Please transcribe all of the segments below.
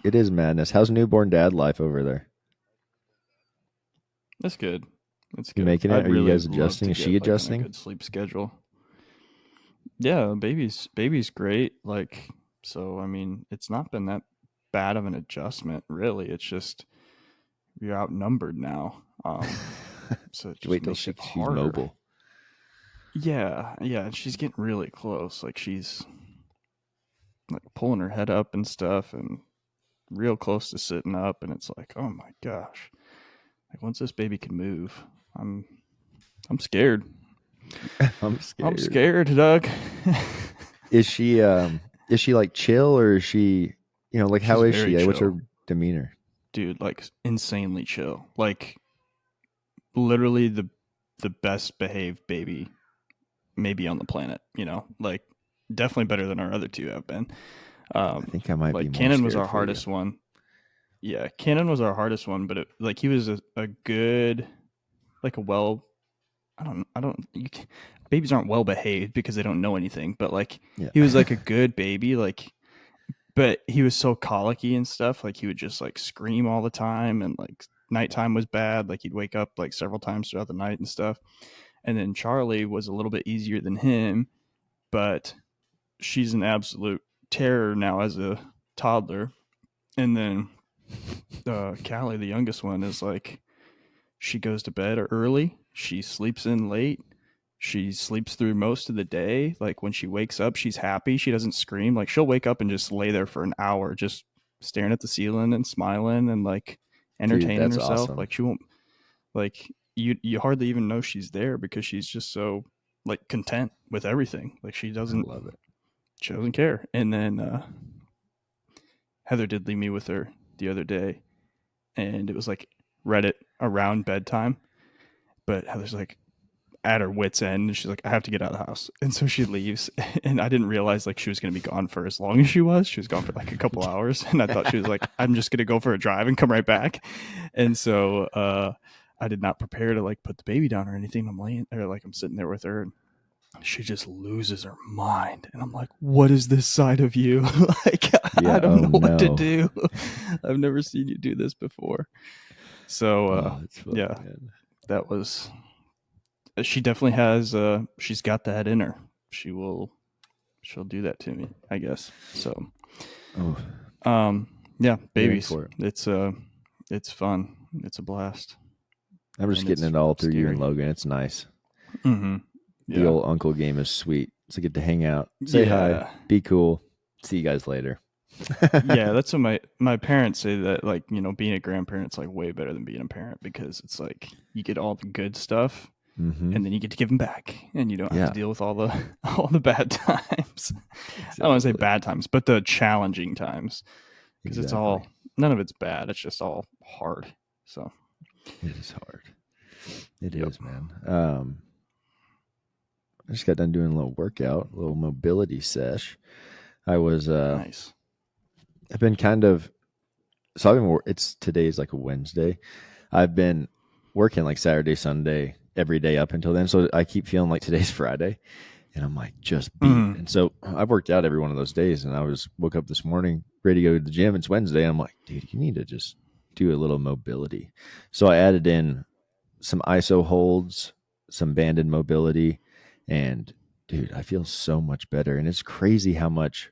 It is madness. How's newborn dad life over there? That's good. That's You good. making it? I'd Are you really guys love adjusting? to Is she get like on a adjusting? good sleep schedule. Yeah, baby's great. Like, so I mean, it's not been that bad of an adjustment, really. It's just you're outnumbered now. So it Wait just until makes it she's harder. mobile. Yeah, yeah, and she's getting really close. Like she's like pulling her head up and stuff and real close to sitting up, and it's like, oh my gosh. Like once this baby can move, I'm I'm scared. I'm I'm scared. scared, Doug. Is she like chill, or is she, like, how She's is very she? What's her chill, demeanor? dude. Like insanely chill. Like literally the best behaved baby maybe on the planet. Like definitely better than our other two have been. I think I might be Like more Cannon was scared our for you. hardest one. Yeah, Cannon was our hardest one, but like he was a good, like a well. I don't. Babies aren't well behaved because they don't know anything. But like Yeah. he was like a good baby. Like, but he was so colicky and stuff. Like he would just like scream all the time, and like nighttime was bad. Like he'd wake up like several times throughout the night and stuff. And then Charlie was a little bit easier than him, but she's an absolute terror now as a toddler. And then Callie, the youngest one, is like she goes to bed early. She sleeps in late. She sleeps through most of the day. Like when she wakes up, she's happy. She doesn't scream. Like she'll wake up and just lay there for an hour, just staring at the ceiling and smiling and like Dude, entertaining that's herself. awesome. Like she won't like you hardly even know she's there because she's just so like content with everything. Like I love it. she doesn't care. And then Heather did leave me with her the other day, and it was like Reddit around bedtime. But Heather's like at her wits end, and she's like, I have to get out of the house, and so she leaves. And I didn't realize like she was going to be gone for as long as she was. She was gone for like a couple hours, and I thought she was like, I'm just going to go for a drive and come right back. And so I did not prepare to like put the baby down or anything. I'm laying there, like I'm sitting there with her, and she just loses her mind, and I'm like, what is this side of you? Like I Yeah. don't Oh know what to no. do. I've never seen you do this before. So Oh, it's funny, yeah, man. that was she definitely has she's got that in her. She'll do that to me, I guess. So Oh, um yeah, you're in babies. for it. It's fun. It's a blast. I'm just And getting it's it all through you and scary. Logan. It's nice. Mm-hmm. The Yeah. old uncle game is sweet. It's a get to hang out, say hi, Yeah. be cool. See you guys later. Yeah, that's what my parents say, that like, being a grandparent's like way better than being a parent because it's like you get all the good stuff Mm-hmm. and then you get to give them back and you don't have to Yeah, deal with all the all the bad times. I don't want to say exactly. bad times, but the challenging times, because it's Exactly. all, none of it's bad. It's just all hard. So, It is hard. It yep. is, man. I just got done doing a little workout, a little mobility sesh. I was Nice. I've been kind of so I've been it's today's like a Wednesday. I've been working like Saturday, Sunday every day up until then. So I keep feeling like today's Friday and I'm like just beat. Mm. And so I've worked out every one of those days and I woke up this morning ready to go to the gym. It's Wednesday. And I'm like, dude, you need to just do a little mobility. So I added in some ISO holds, some banded mobility, and dude, I feel so much better. And it's crazy how much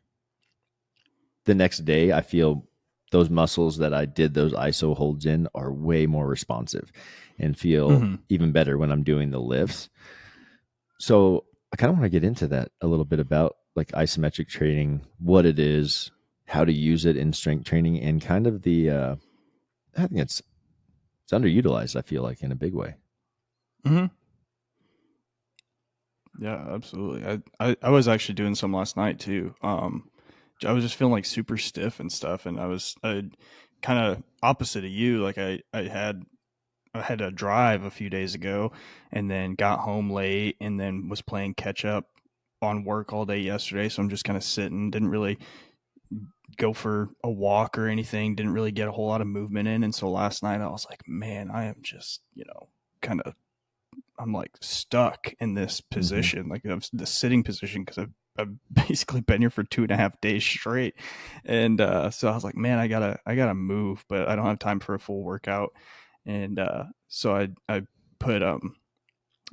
the next day I feel those muscles that I did those ISO holds in are way more responsive and feel Mm-hmm. even better when I'm doing the lifts. So I kind of want to get into that a little bit about like isometric training, what it is, how to use it in strength training, and kind of the I think it's underutilized, I feel like, in a big way. Mm-hmm. Yeah, absolutely. I was actually doing some last night too. I was just feeling like super stiff and stuff, and I kind of opposite of you. Like I had a drive a few days ago, and then got home late, and then was playing catch up on work all day yesterday. So I'm just kind of sitting. Didn't really go for a walk or anything. Didn't really get a whole lot of movement in. And so last night I was like, man, I am just kind of I'm like stuck in this position, like the sitting position, because I've basically been here for 2.5 days straight. And so I was like, man, I gotta move, but I don't have time for a full workout. And so I put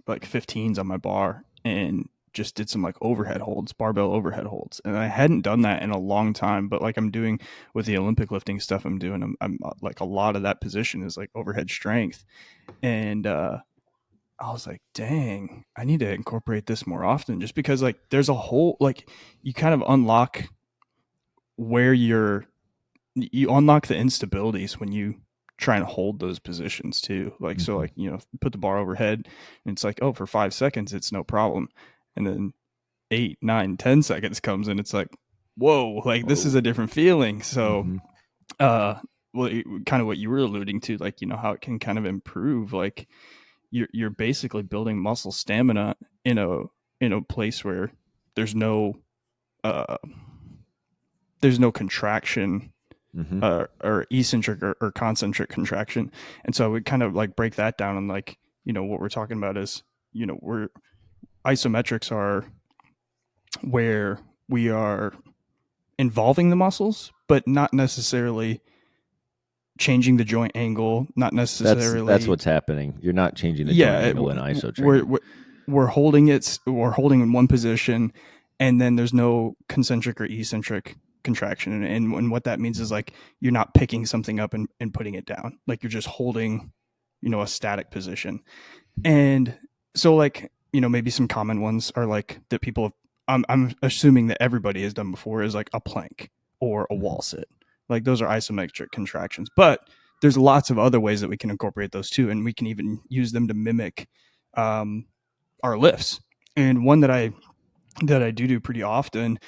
like 15s on my bar and just did some like overhead holds, barbell overhead holds. And I hadn't done that in a long time, but like I'm doing with the Olympic lifting stuff I'm doing, I'm like a lot of that position is like overhead strength. And I was like, dang, I need to incorporate this more often, just because like there's a whole, like, you kind of unlock where you unlock the instabilities when you try and hold those positions too. Like, so like, put the bar overhead and it's like, oh, for 5 seconds, it's no problem. And then 8, 9, 10 seconds comes and it's like, whoa, like this is a different feeling. So, well, kind of what you were alluding to, like, how it can kind of improve, like, you're basically building muscle stamina in a place where there's no uh there's no contraction, or eccentric or concentric contraction. And so we kind of like break that down, and like, what we're talking about is, we're isometrics are where we are involving the muscles but not necessarily changing the joint angle, not necessarily. That's what's happening. You're not changing the joint angle in ISO training. We're holding it. We're holding in one position, and then there's no concentric or eccentric contraction. And what that means is like you're not picking something up and putting it down. Like you're just holding, a static position. And so like, maybe some common ones are like that people have, I'm assuming that everybody has done before, is like a plank or a wall sit. Like those are isometric contractions, but there's lots of other ways that we can incorporate those too. And we can even use them to mimic our lifts. And one that I do pretty often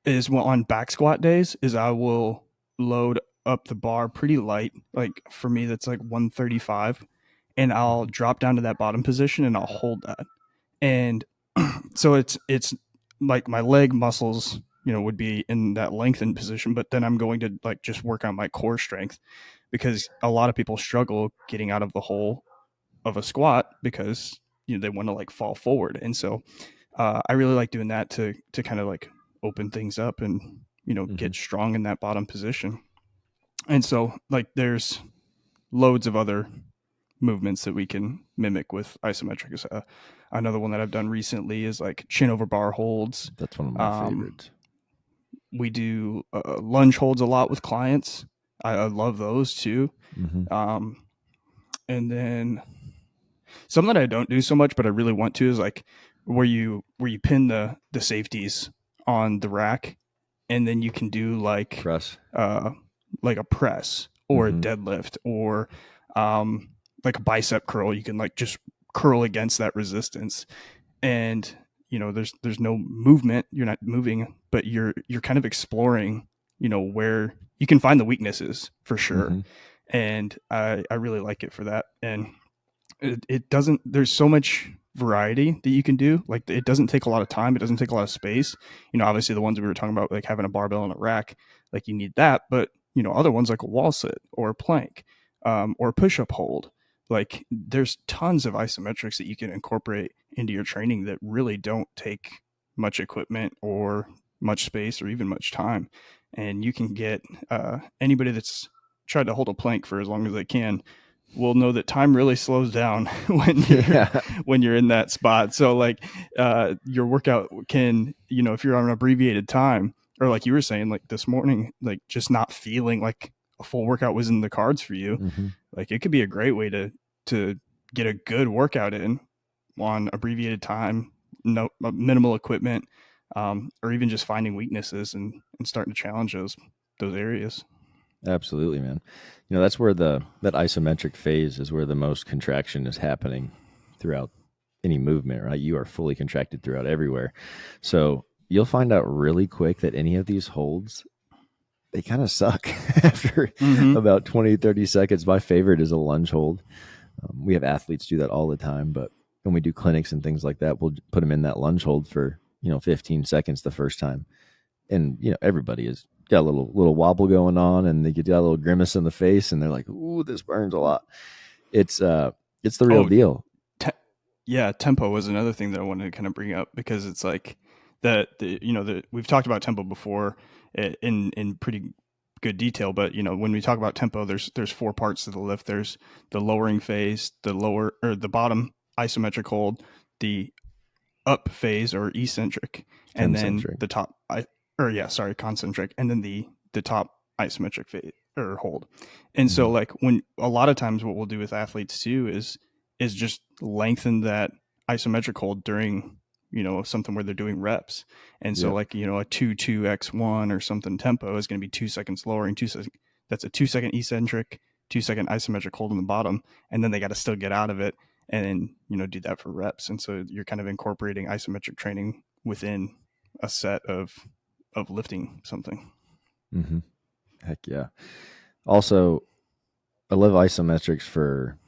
is, well, on back squat days, is I will load up the bar pretty light. Like for me, that's like 135, and I'll drop down to that bottom position and I'll hold that. And so it's like my leg muscles, would be in that lengthened position, but then I'm going to like just work on my core strength, because a lot of people struggle getting out of the hole of a squat because they want to like fall forward. And so I really like doing that to kind of like open things up and get strong in that bottom position. And so like there's loads of other movements that we can mimic with isometric. Another one that I've done recently is like chin over bar holds. That's one of my favorites. We do lunge holds a lot with clients. I love those too. And then some that I don't do so much, but I really want to, is like where you pin the safeties on the rack, and then you can do like like a press or a deadlift, or like a bicep curl. You can like just curl against that resistance, and there's no movement. You're not moving, but you're kind of exploring, where you can find the weaknesses for sure. And I really like it for that. And it doesn't, there's so much variety that you can do. Like it doesn't take a lot of time. It doesn't take a lot of space. Obviously the ones we were talking about, like having a barbell and a rack, like you need that, but other ones like a wall sit or a plank, or a push-up hold. Like there's tons of isometrics that you can incorporate into your training that really don't take much equipment or much space or even much time. And you can get anybody that's tried to hold a plank for as long as they can will know that time really slows down when you're in that spot. So like your workout can, if you're on an abbreviated time, or like you were saying, like this morning, like just not feeling like a full workout was in the cards for you, like it could be a great way to get a good workout in on abbreviated time, no minimal equipment, or even just finding weaknesses and starting to challenge those areas. Absolutely, man. That's where that isometric phase is, where the most contraction is happening throughout any movement, right? You are fully contracted throughout everywhere. So you'll find out really quick that any of these holds, they kind of suck after about 20, 30 seconds. My favorite is a lunge hold. We have athletes do that all the time, but when we do clinics and things like that, we'll put them in that lunge hold for, 15 seconds the first time. And, everybody has got a little wobble going on, and they get a little grimace in the face, and they're like, ooh, this burns a lot. It's the real deal. Yeah, tempo was another thing that I wanted to kind of bring up, because it's like the we've talked about tempo before in pretty good detail, but when we talk about tempo, there's four parts to the lift. There's the lowering phase, the lower or the bottom isometric hold, the up phase or eccentric, and then Concentric. the top or yeah, sorry, concentric, and then the top isometric phase or hold. And so Mm-hmm. like when a lot of times what we'll do with athletes too is just lengthen that isometric hold during something where they're doing reps. And so Yep. like a 2-2x1 or something tempo is going to be 2 seconds lowering, 2 seconds. That's a 2 second eccentric, 2 second isometric hold in the bottom, and then they got to still get out of it and do that for reps. And so you're kind of incorporating isometric training within a set of lifting something. Mm-hmm. Heck yeah. Also, I love isometrics for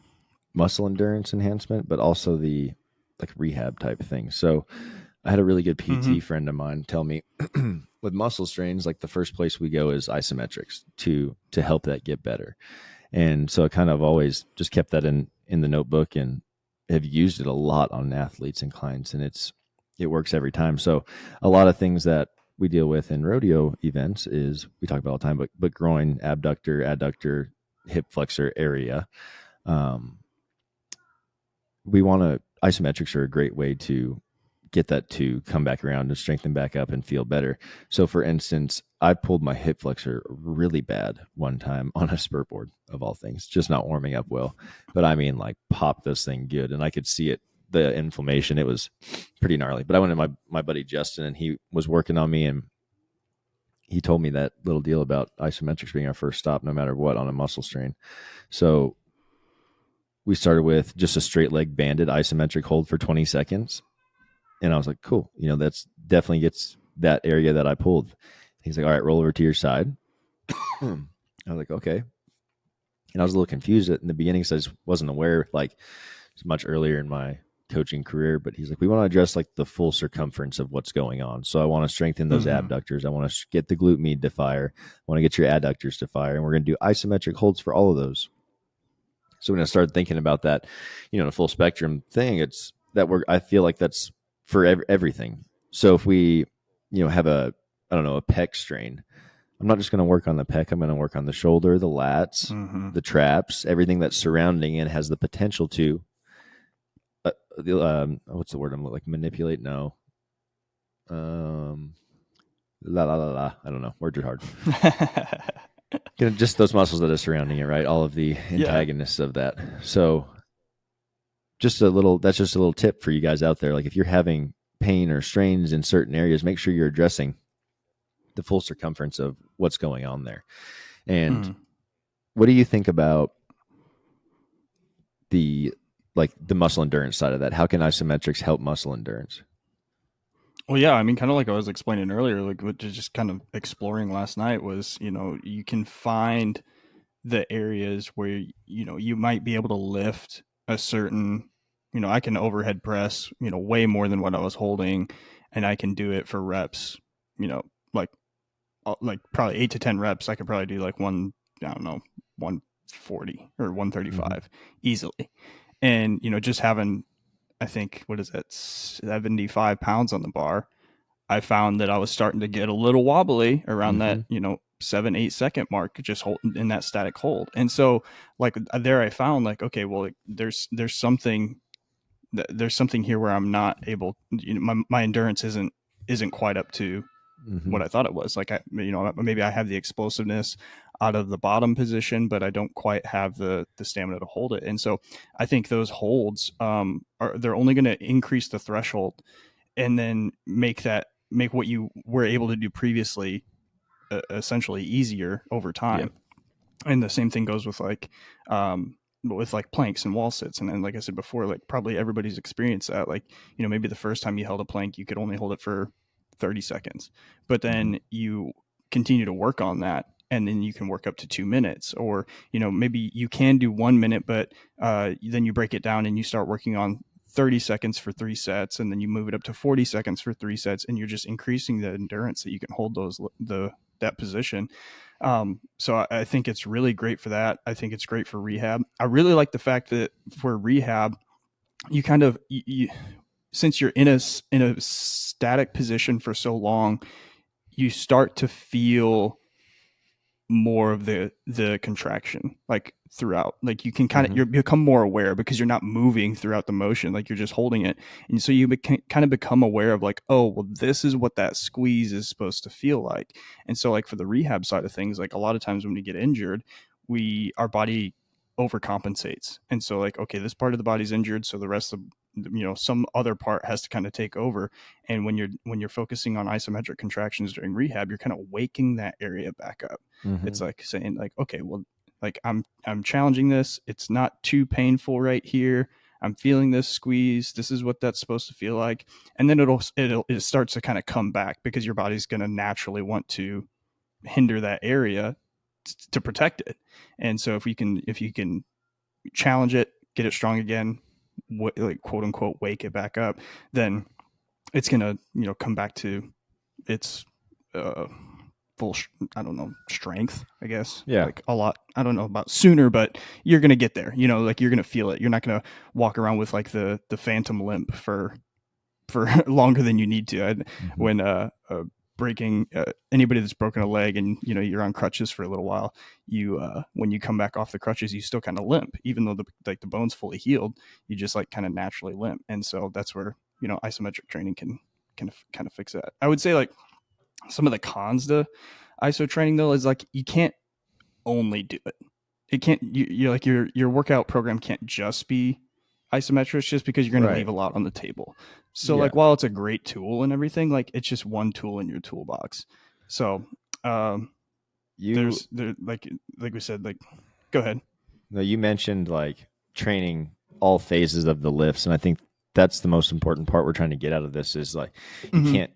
muscle endurance enhancement, but also the like rehab type thing. So I had a really good Mm-hmm. PT friend of mine tell me with muscle strains, like the first place we go is isometrics to help that get better. And so I kind of always just kept that in the notebook and have used it a lot on athletes and clients, and it works every time. So a lot of things that we deal with in rodeo events is we talk about all the time, but groin, abductor, adductor, hip flexor area. Um, we want to isometrics are a great way to get that to come back around and strengthen back up and feel better. So for instance, I pulled my hip flexor really bad one time on a spurt board of all things, just not warming up well. But I mean like popped this thing good and I could see it, the inflammation. It was pretty gnarly. But I went to my buddy Justin and he was working on me and he told me that little deal about isometrics being our first stop no matter what on a muscle strain. So we started with just a straight leg banded isometric hold for 20 seconds. And I was like, cool. That's definitely gets that area that I pulled. He's like, all right, roll over to your side. I was like, okay. And I was a little confused in the beginning because I just wasn't aware, like, it's much earlier in my coaching career. But he's like, we want to address like the full circumference of what's going on. So I want to strengthen those Mm-hmm. abductors. I want to get the glute med to fire. I want to get your adductors to fire. And we're going to do isometric holds for all of those. So when I started thinking about that, the full spectrum thing, it's that I feel like that's for everything. So if we, have I don't know, a pec strain, I'm not just going to work on the pec. I'm going to work on the shoulder, the lats, Mm-hmm. the traps, everything that's surrounding and has the potential to, what's the word? I'm like manipulate. No. La la la la. I don't know. Words are hard. Just those muscles that are surrounding it, right? All of the Yeah. antagonists of that. So that's just a little tip for you guys out there. Like if you're having pain or strains in certain areas, make sure you're addressing the full circumference of what's going on there. And Mm. what do you think about the the muscle endurance side of that? How can isometrics help muscle endurance? Well, yeah, I mean, kind of like I was explaining earlier, like what just kind of exploring last night was, you can find the areas where, you might be able to lift a certain, I can overhead press, way more than what I was holding, and I can do it for reps, you know, like probably 8 to 10 reps. I could probably do like I don't know, 140 or Mm-hmm. 135 easily. And, just having, I think, what is that, 75 pounds on the bar, I found that I was starting to get a little wobbly around Mm-hmm. that, 7-8 second mark, just holding in that static hold. And so, like there, I found like, okay, well, like, there's something here where I'm not able, my endurance isn't quite up to Mm-hmm. what I thought it was. Like maybe I have the explosiveness out of the bottom position, but I don't quite have the stamina to hold it. And so I think those holds they're only going to increase the threshold and then make what you were able to do previously essentially easier over Yep. time. And the same thing goes with like planks and wall sits. And then, like I said before, like probably everybody's experienced that. Like, maybe the first time you held a plank, you could only hold it for 30 seconds, but Mm-hmm. then you continue to work on that. And then you can work up to 2 minutes, or maybe you can do 1 minute, but then you break it down and you start working on 30 seconds for 3 sets, and then you move it up to 40 seconds for 3 sets, and you're just increasing the endurance that you can hold that position. So I think it's really great for that. I think it's great for rehab. I really like the fact that for rehab, you kind of since you're in a static position for so long, you start to feel more of the contraction like throughout. Like you can kind of Mm-hmm. you become more aware because you're not moving throughout the motion, like you're just holding it. And so you kind of become aware of like, oh well, this is what that squeeze is supposed to feel like. And so like for the rehab side of things, like a lot of times when we get injured, our body overcompensates. And so like, okay, this part of the body's injured, so the rest of some other part has to kind of take over. And when you're focusing on isometric contractions during rehab, you're kind of waking that area back up. Mm-hmm. It's like saying like, okay, well, like I'm challenging this. It's not too painful right here. I'm feeling this squeeze. This is what that's supposed to feel like. And then it starts to kind of come back because your body's going to naturally want to hinder that area to protect it. And so if you can challenge it, get it strong again, like quote unquote wake it back up, then it's gonna come back to its uh, full I don't know, strength, I guess. Yeah. Like a lot, I don't know about sooner, but you're gonna get there. Like you're gonna feel it. You're not gonna walk around with like the phantom limp for longer than you need to. Mm-hmm. When breaking anybody that's broken a leg and you're on crutches for a little while, you when you come back off the crutches, you still kind of limp even though the bone's fully healed. You just like kind of naturally limp. And so that's where isometric training can kind of fix that. I would say like some of the cons to iso training though is like you can't only do it. It can't you're like your workout program can't just be isometrics just because you're going to Right. leave a lot on the table. So Yeah. like while it's a great tool and everything, like it's just one tool in your toolbox. So You there like we said, like go ahead. no, you mentioned like training all phases of the lifts, and I think that's the most important part we're trying to get out of this is like you Mm-hmm. can't.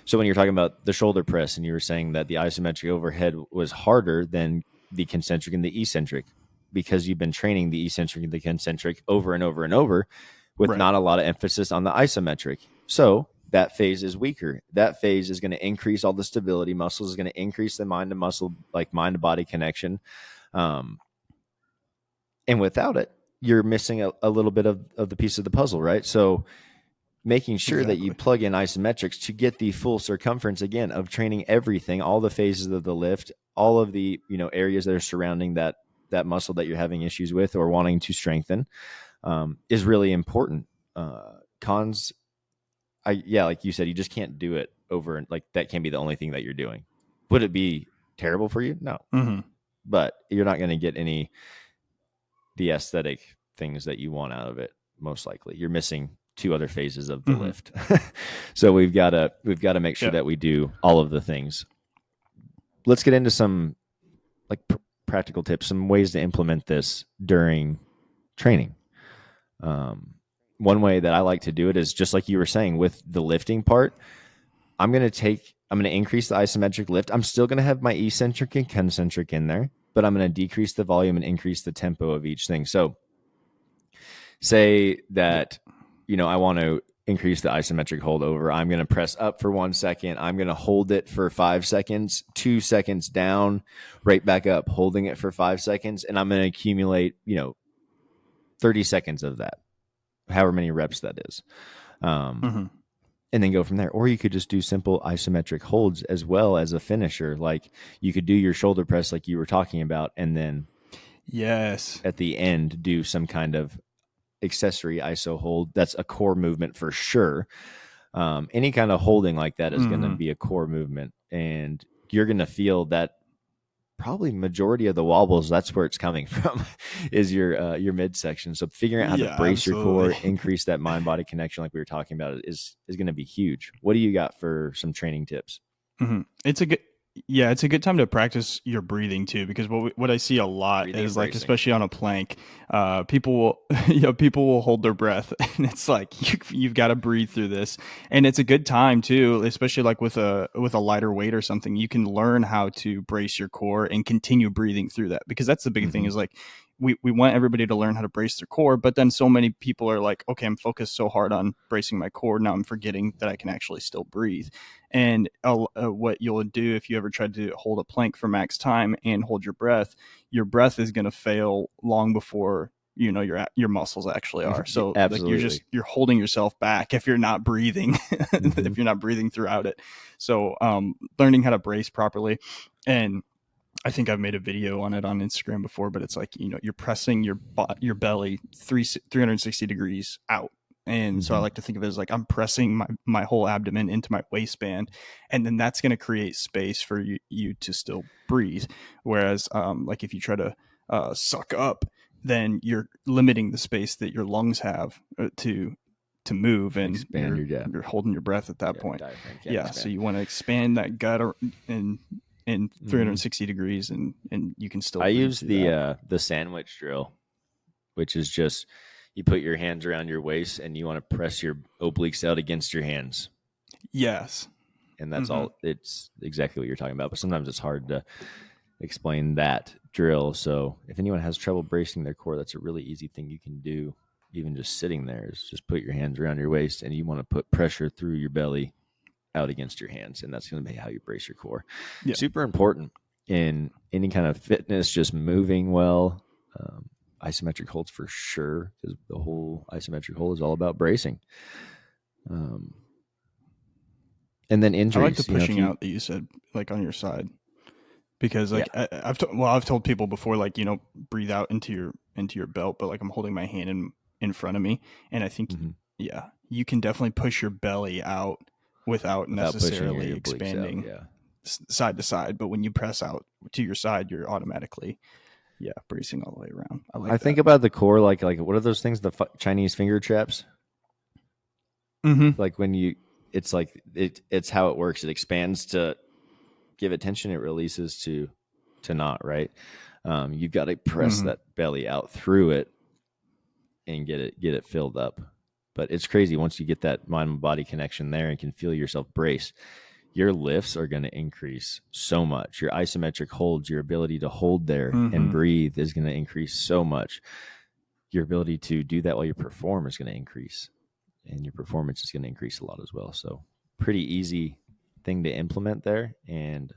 So when you're talking about the shoulder press, and you were saying that the isometric overhead was harder than the concentric and the eccentric because you've been training the eccentric and the concentric over and over and over with Right. not a lot of emphasis on the isometric. So that phase is weaker. That phase is going to increase all the stability muscles, is going to increase the mind to muscle, like mind to body connection. Um, and without it, you're missing a little bit of the piece of the puzzle, right? So making sure that you Exactly. plug in isometrics to get the full circumference again of training everything, all the phases of the lift, all of the areas that are surrounding that muscle that you're having issues with or wanting to strengthen, is really important. Cons, like you said, you just can't do it over, and like that can't be the only thing that you're doing. Would it be terrible for you? No, Mm-hmm. but you're not going to get the aesthetic things that you want out of it. Most likely, you're missing two other phases of the Mm-hmm. lift. So we've got to make sure Yeah. that we do all of the things. Let's get into some like practical tips, some ways to implement this during training. One way that I like to do it is just like you were saying with the lifting part. I'm going to increase the isometric lift. I'm still going to have my eccentric and concentric in there, but I'm going to decrease the volume and increase the tempo of each thing. So say that, I want to increase the isometric hold over. I'm going to press up for 1 second. I'm going to hold it for 5 seconds, 2 seconds down, right back up, holding it for 5 seconds. And I'm going to accumulate, 30 seconds of that, however many reps that is. Mm-hmm. And then go from there. Or you could just do simple isometric holds as well as a finisher. Like you could do your shoulder press like you were talking about, and then Yes. at the end do some kind of accessory iso hold. That's a core movement for sure. Any kind of holding like that is going to Mm-hmm. be a core movement, and you're going to feel that probably majority of the wobbles. That's where it's coming from, is your midsection. So figuring out how to Yeah, brace your core, absolutely. increase that mind body connection, like we were talking about, is going to be huge. What do you got for some training tips? Mm-hmm. It's a good time to practice your breathing too, because what I see a lot Breathing and is like, bracing. especially on a plank, people will, people will hold their breath, and it's like you've got to breathe through this, and it's a good time too, especially like with a lighter weight or something. You can learn how to brace your core and continue breathing through that, because that's the big thing Mm-hmm. is like we want everybody to learn how to brace their core, but then so many people are like, okay, I'm focused so hard on bracing my core, now I'm forgetting that I can actually still breathe. And what you'll do if you ever try to hold a plank for max time and hold your breath is going to fail long before your muscles actually are. So like Absolutely. you're holding yourself back if you're not breathing, Mhm. if you're not breathing throughout it. So learning how to brace properly. And I think I've made a video on it on Instagram before, but it's like, you're pressing your belly 360 degrees out. And so I Mhm. like to think of it as like I'm pressing my whole abdomen into my waistband, and then that's going to create space for you to still breathe. Whereas, like if you try to suck up, then you're limiting the space that your lungs have to move, and Expand your you're holding your breath at that yeah, point. diaphragm can't Yeah, so expand. you want to expand that gut and in Mhm. 360 degrees, and you can still I breathe use through that. the sandwich drill, which is just you put your hands around your waist and you want to press your obliques out against your hands. Yes. And that's Mm-hmm. all. It's exactly what you're talking about. But sometimes it's hard to explain that drill. So if anyone has trouble bracing their core, that's a really easy thing you can do. Even just sitting there is just put your hands around your waist and you want to put pressure through your belly out against your hands. And that's going to be how you brace your core. Yeah. Super important in any kind of fitness, just moving well. Isometric holds for sure, because the whole isometric hold is all about bracing. Um, and then I like the injuries, if pushing you, out that you said, like on your side, because yeah. like I've told people before, like, breathe out into your belt, but like I'm holding my hand in front of me, and I think, Mhm. yeah, you can definitely push your belly out without Without pushing necessarily your obliques out. expanding Yeah. side to side. But when you press out to your side, you're automatically, yeah, bracing all the way around. I I like think that. about the core like what are those things? The Chinese finger traps. Mm-hmm. Like when you, it's like it's how it works. It expands to give it tension. It releases to not. Right. You've got to press Mm-hmm. that belly out through it and get it filled up. But it's crazy once you get that mind body connection there and can feel yourself brace. Your lifts are going to increase so much. Your isometric holds, your ability to hold there and Mm-hmm. breathe is going to increase so much. Your ability to do that while you perform is going to increase, and your performance is going to increase a lot as well. So, pretty easy thing to implement there, and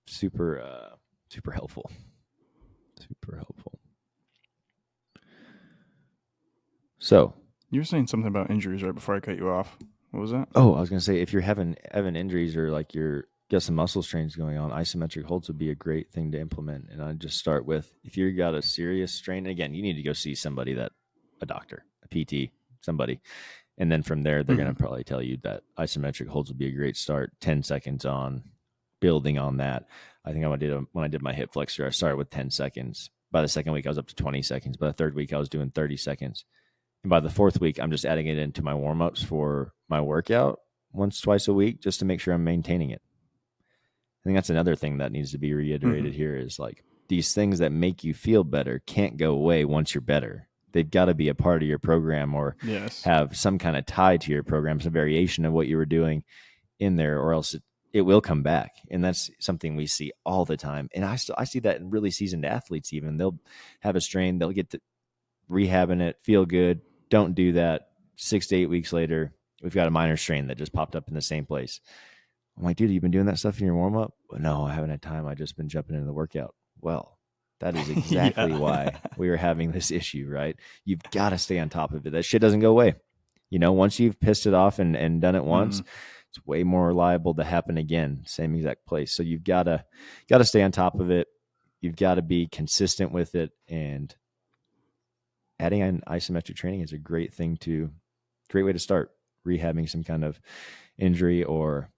super super helpful. Super helpful. So, You were saying something about injuries right before I cut you off. What was that? oh, I was going to say, if you're having injuries or like you're got some muscle strains going on, isometric holds would be a great thing to implement. And I'd just start with, if you got a serious strain, again, you need to go see somebody, that a doctor, a PT, somebody. And then from there, they're going Mm-hmm. to probably tell you that isometric holds would be a great start. 10 seconds on, building on that. I think when I did my hip flexor, I started with 10 seconds. By the second week, I was up to 20 seconds. By the third week, I was doing 30 seconds. And by the fourth week, I'm just adding it into my warm ups for my workout once, twice a week, just to make sure I'm maintaining it. I think that's another thing that needs to be Mm-hmm. reiterated here is like these things that make you feel better can't go away once you're better. They've got to be a part of your program or Yes. have some kind of tie to your program, some variation of what you were doing in there, or else it will come back. And that's something we see all the time. And I see that in really seasoned athletes. Even they'll have a strain, they'll get to rehabbing it, feel good. Don't do that. 6 to 8 weeks later, we've got a minor strain that just popped up in the same place. I'm like, dude, you've been doing that stuff in your warm up? Well, no, I haven't had time. I just been jumping into the workout. Well, that is exactly Yeah. why we are having this issue, right? You've got to stay on top of it. That shit doesn't go away. Once you've pissed it off and done it Mm-hmm. once, it's way more liable to happen again, same exact place. So you've got to stay on top of it. You've got to be consistent with it, and adding in isometric training is a great great way to start rehabbing some kind of injury or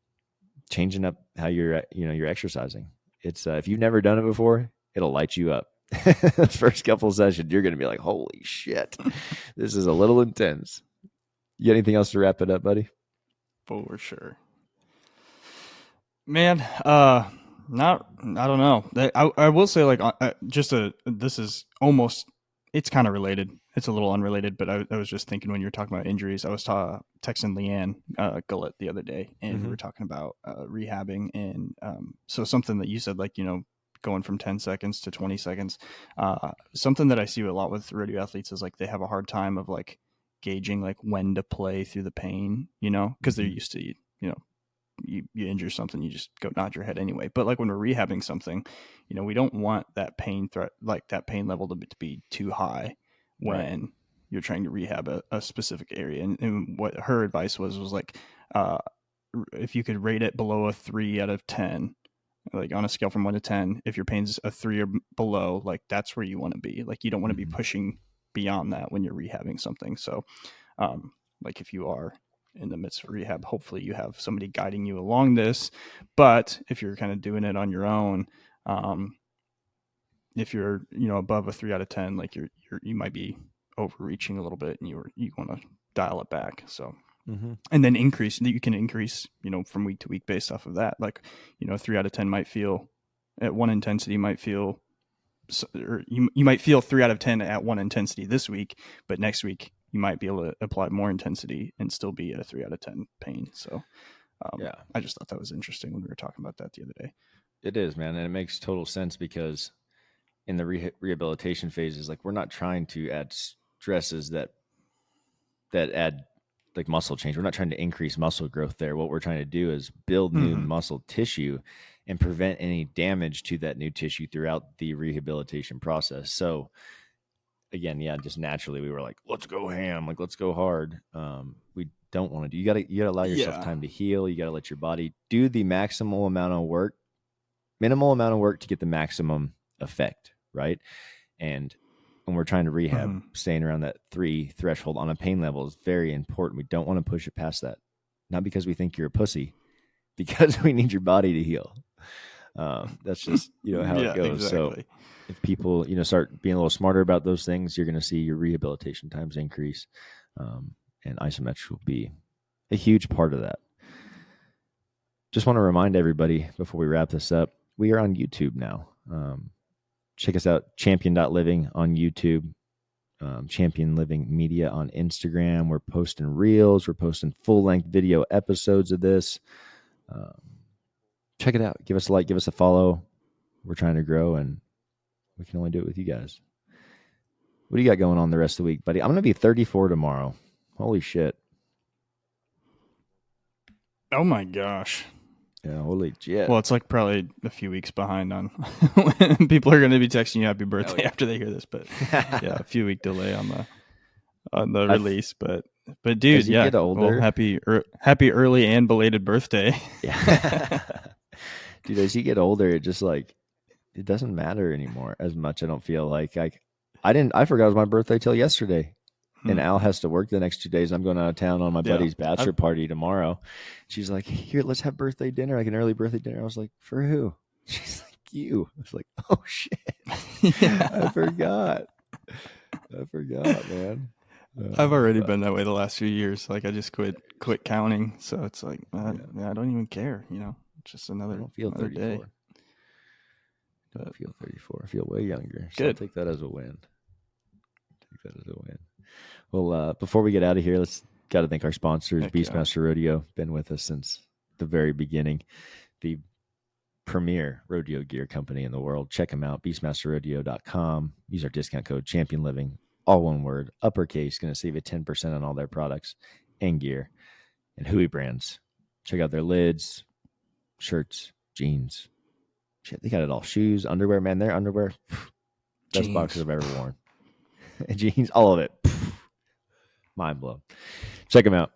changing up how you're exercising. It's if you've never done it before, it'll light you up. The first couple of sessions, you're going to be like, "Holy shit, this is a little intense." You got anything else to wrap it up, buddy? For sure. Man, not I don't know. I will say, like, this is almost, it's kind of related. It's a little unrelated, but I was just thinking when you were talking about injuries, I was texting Leanne Gullett the other day, and we Mm-hmm. were talking about rehabbing, and so something that you said, like, going from 10 seconds to 20 seconds. Something that I see a lot with rodeo athletes is like they have a hard time of like gauging like when to play through the pain, because they're Mm-hmm. used to, you injure something, you just go nod your head anyway. But like when we're rehabbing something, we don't want that pain threat, like that pain level to be too high when Right. you're trying to rehab a specific area. And what her advice was like, if you could rate it below a 3 out of 10, like on a scale from 1 to 10, if your pain's a 3 or below, like that's where you want to be. Like you don't want to be pushing beyond that when you're rehabbing something. So like if you are in the midst of rehab, hopefully you have somebody guiding you along this. But if you're kind of doing it on your own, if you're above a 3 out of 10, like you might be overreaching a little bit, and you want to dial it back. So and then you can increase from week to week based off of that. Like 3 out of 10 might feel at one intensity, might feel, or you might feel 3 out of 10 at one intensity this week, but next week you might be able to apply more intensity and still be at a 3 out of 10 pain. So I just thought that was interesting when we were talking about that the other day. It is, man, and it makes total sense because in the rehabilitation phases, like we're not trying to add stresses that add like muscle change. We're not trying to increase muscle growth there. What we're trying to do is build new muscle tissue and prevent any damage to that new tissue throughout the rehabilitation process. So again, just naturally we were like, let's go ham, like let's go hard. We don't want to do, you gotta allow yourself time to heal. You gotta let your body do the minimal amount of work to get the maximum effect, right? And when we're trying to rehab, staying around that 3 threshold on a pain level is very important. We don't want to push it past that. Not because we think you're a pussy, because we need your body to heal. That's just, how it goes. Exactly. So if people, start being a little smarter about those things, you're going to see your rehabilitation times increase. And Isometrics will be a huge part of that. Just want to remind everybody before we wrap this up, we are on YouTube now. Check us out, champion.living on YouTube, Champion Living Media on Instagram. We're posting reels. We're posting full-length video episodes of this. Check it out. Give us a like. Give us a follow. We're trying to grow, and we can only do it with you guys. What do you got going on the rest of the week, buddy? I'm going to be 34 tomorrow. Holy shit. Oh, my gosh. Yeah, holy shit. Well, it's like probably a few weeks behind on when people are going to be texting you happy birthday after they hear this, but a few week delay on the release. But dude, get older, well, happy early and belated birthday. Yeah. Dude, as you get older, it just like it doesn't matter anymore as much. I don't feel like I forgot it was my birthday till yesterday. And Al has to work the next 2 days. I'm going out of town on my buddy's bachelor party tomorrow. She's like, here, let's have birthday dinner, like an early birthday dinner. I was like, for who? She's like, you. I was like, oh, shit. I forgot, man. I've already been that way the last few years. Like I just quit counting. So it's like, I don't even care, just another, I don't feel 34. day. I don't feel 34. I feel way younger. So I'll take that as a win. Well, before we get out of here, let's got to thank our sponsors, Beastmaster Rodeo, been with us since the very beginning. The premier rodeo gear company in the world. Check them out, beastmasterrodeo.com. Use our discount code CHAMPIONLIVING, all one word, uppercase, going to save you 10% on all their products and gear. And HOOEY brands. Check out their lids, shirts, jeans. Shit, they got it all. Shoes, underwear, man, their underwear, best boxers I've ever worn. Jeans, all of it. Mind blown. Check them out.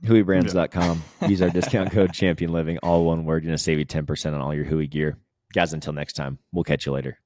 HOOEYBrands.com. Use our discount code CHAMPIONLIVING, all one word. Going to save you 10% on all your HOOEY gear. Guys, until next time, we'll catch you later.